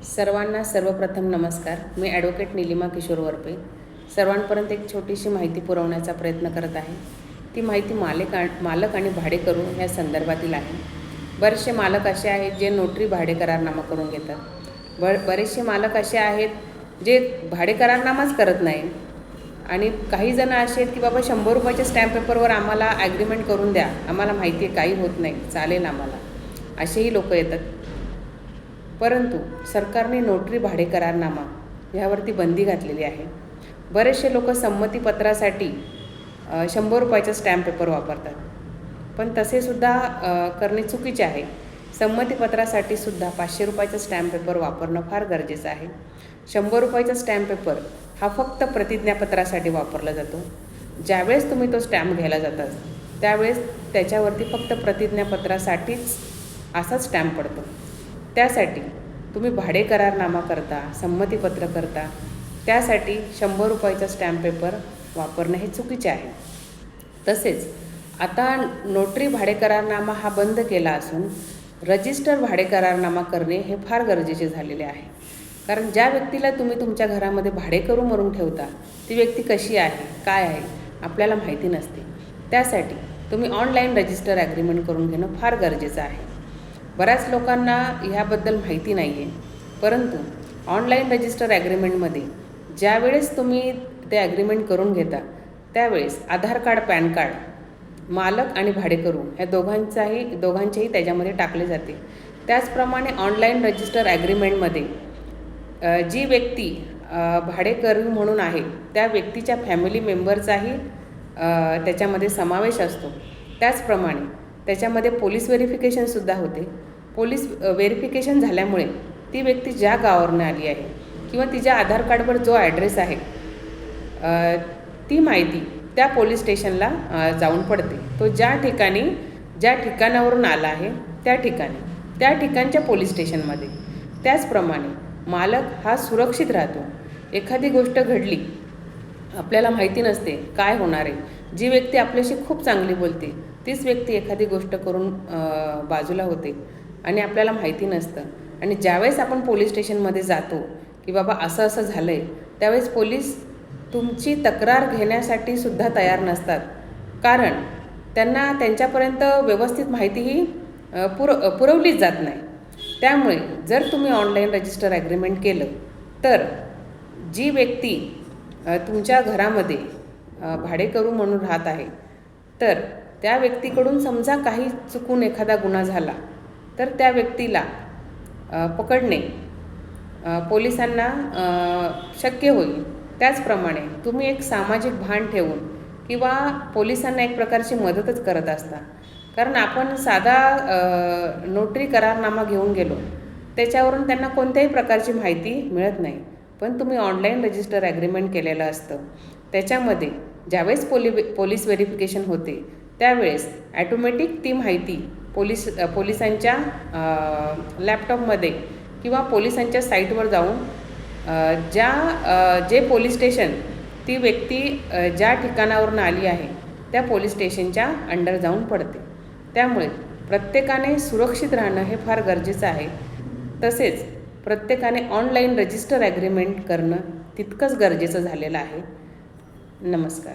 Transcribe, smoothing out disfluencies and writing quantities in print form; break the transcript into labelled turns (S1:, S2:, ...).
S1: सर्वांना सर्वप्रथम नमस्कार. मी ॲडव्होकेट निलिमा किशोर वरपे सर्वांपर्यंत एक छोटीशी माहिती पुरवण्याचा प्रयत्न करत आहे. ती माहिती मालक आणि भाडेकरू या संदर्भातील आहे. बरेचसे मालक असे आहेत जे नोटरी भाडे करारनामा करून घेतात. बरेचसे मालक असे आहेत जे भाडे करारनामाच करत नाही. आणि काही जण असे आहेत की बाबा 100 रुपयाच्या स्टॅम्प पेपरवर आम्हाला ॲग्रीमेंट करून द्या, आम्हाला माहिती आहे काही होत नाही, चालेल आम्हाला, असेही लोक येतात. परंतु सरकारने नोटरी भाडे करारनामा ह्यावरती बंदी घातलेली आहे. बरेचसे लोक संमतीपत्रासाठी 100 रुपयाचा स्टॅम्प पेपर वापरतात, पण तसेसुद्धा करणे चुकीचे आहे. संमतीपत्रासाठी सुद्धा 500 रुपयाचा स्टॅम्प पेपर वापरणं फार गरजेचं आहे. 100 रुपयाचा स्टॅम्प पेपर हा फक्त प्रतिज्ञापत्रासाठी वापरला जातो. ज्यावेळेस तुम्ही तो स्टॅम्प घ्यायला जातात त्यावेळेस त्याच्यावरती फक्त प्रतिज्ञापत्रासाठीच असा स्टॅम्प पडतो. त्यासाठी तुम्ही भाडे करारनामा करता, संमतीपत्र करता, त्यासाठी 100 रुपयाचा स्टॅम्प पेपर वापरणं हे चुकीचे आहे. तसेच आता नोटरी भाडे करारनामा हा बंद केला असून रजिस्टर भाडे करारनामा करणे हे फार गरजेचे झालेले आहे. कारण ज्या व्यक्तीला तुम्ही तुमच्या घरामध्ये भाडेकरू म्हणून ठेवता ती व्यक्ती कशी आहे, काय आहे, आपल्याला माहिती नसते. त्यासाठी तुम्ही ऑनलाईन रजिस्टर ॲग्रीमेंट करून घेणं फार गरजेचं आहे. बऱ्याच लोकांना ह्याबद्दल माहिती नाही आहे. परंतु ऑनलाईन रजिस्टर ॲग्रीमेंटमध्ये ज्यावेळेस तुम्ही ते ॲग्रीमेंट करून घेता त्यावेळेस आधार कार्ड, पॅन कार्ड, मालक आणि भाडेकरू ह्या दोघांचेही त्याच्यामध्ये टाकले जाते. त्याचप्रमाणे ऑनलाईन रजिस्टर ॲग्रीमेंटमध्ये जी व्यक्ती भाडेकरू म्हणून आहे त्या व्यक्तीच्या फॅमिली मेंबरचाही त्याच्यामध्ये समावेश असतो. त्याचप्रमाणे त्याच्यामध्ये पोलीस व्हेरिफिकेशनसुद्धा होते. पोलीस व्हेरिफिकेशन झाल्यामुळे ती व्यक्ती ज्या गावावरून आली आहे किंवा तिच्या आधार कार्डवर जो ॲड्रेस आहे ती माहिती त्या पोलीस स्टेशनला जाऊन पडते. तो ज्या ठिकाणावरून आला आहे त्या ठिकाणच्या पोलीस स्टेशनमध्ये. त्याचप्रमाणे मालक हा सुरक्षित राहतो. एखादी गोष्ट घडली, आपल्याला माहिती नसते काय होणार आहे. जी व्यक्ती आपल्याशी खूप चांगली बोलते तीच व्यक्ती एखादी गोष्ट करून बाजूला होते आणि आपल्याला माहिती नसतं. आणि ज्यावेळेस आपण पोलीस स्टेशनमध्ये जातो की बाबा असं असं झालं आहे, त्यावेळेस पोलीस तुमची तक्रार घेण्यासाठी सुद्धा तयार नसतात. कारण त्यांना त्यांच्यापर्यंत व्यवस्थित माहितीही पुरवलीच जात नाही. त्यामुळे जर तुम्ही ऑनलाईन रजिस्टर ॲग्रीमेंट केलं तर जी व्यक्ती तुमच्या घरामध्ये भाडेकरू म्हणून राहत आहे तर त्या व्यक्तीकडून समजा काही चुकून एखादा गुन्हा झाला तर त्या व्यक्तीला पकडणे पोलिसांना शक्य होईल. त्याचप्रमाणे तुम्ही एक सामाजिक भान ठेवून किंवा पोलिसांना एक प्रकारची मदतच करत असता. कारण आपण साधा नोटरी करारनामा घेऊन गेलो त्याच्यावरून त्यांना कोणत्याही प्रकारची माहिती मिळत नाही. पण तुम्ही ऑनलाईन रजिस्टर ॲग्रीमेंट केलेलं असतं, त्याच्यामध्ये ज्यावेळेस पोलीस व्हेरिफिकेशन होते त्यावेळेस ॲटोमॅटिक ती माहिती पोलिसांच्या लॅपटॉपमध्ये किंवा पोलिसांच्या साईटवर जाऊन जे पोलीस स्टेशन ती व्यक्ती ज्या ठिकाणावरून आली आहे त्या पोलीस स्टेशनच्या अंडर जाऊन पडते. त्यामुळे प्रत्येकाने सुरक्षित राहणं हे फार गरजेचं आहे. तसेच प्रत्येकाने ऑनलाईन रजिस्टर ॲग्रीमेंट करणं तितकंच गरजेचं झालेलं आहे. नमस्कार.